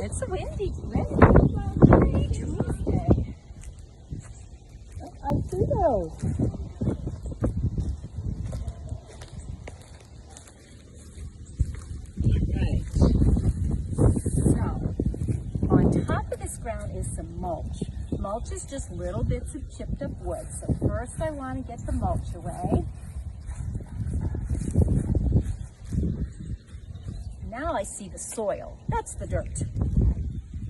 it's a windy trees day. Oh, I see those. On top of this ground is some mulch. Mulch is just little bits of chipped up wood. So first I want to get the mulch away. Now I see the soil. That's the dirt.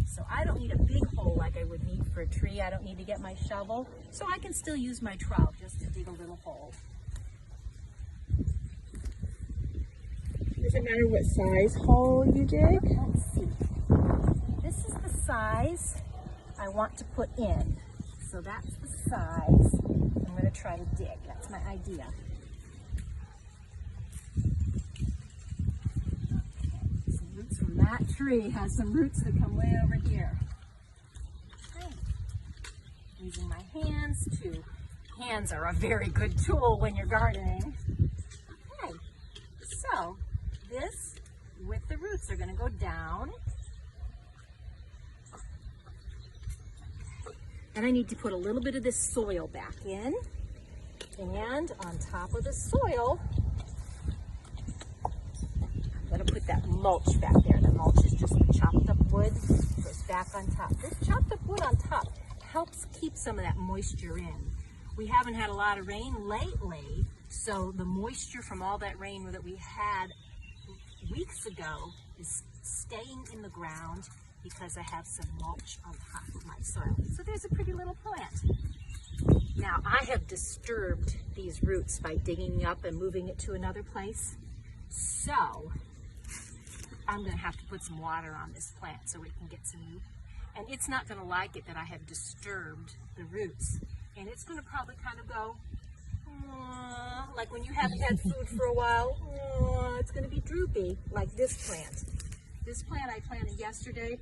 So I don't need a big hole like I would need for a tree. I don't need to get my shovel. So I can still use my trowel just to dig a little hole. Does it matter what size hole you dig? Let's see. This is the size I want to put in. So that's the size I'm going to try to dig. That's my idea. Okay, some roots from that tree has some roots that come way over here. Okay. Using my hands to. Hands are a very good tool when you're gardening. Okay, so this with the roots are going to go down. And I need to put a little bit of this soil back in. And on top of the soil, I'm going to put that mulch back there. The mulch is just the chopped up wood. Goes back on top. This chopped up wood on top helps keep some of that moisture in. We haven't had a lot of rain lately, so the moisture from all that rain that we had weeks ago is staying in the ground because I have some mulch on top of my soil. So there's a pretty little plant. Now I have disturbed these roots by digging up and moving it to another place. So I'm going to have to put some water on this plant so it can get some root. And it's not going to like it that I have disturbed the roots. And it's going to probably kind of go, like when you haven't had food for a while, it's going to be droopy like this plant. This plant I planted yesterday,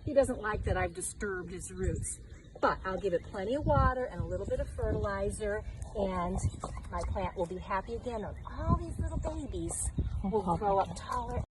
he doesn't like that I've disturbed his roots. But I'll give it plenty of water and a little bit of fertilizer, and my plant will be happy again. And all these little babies will grow up taller.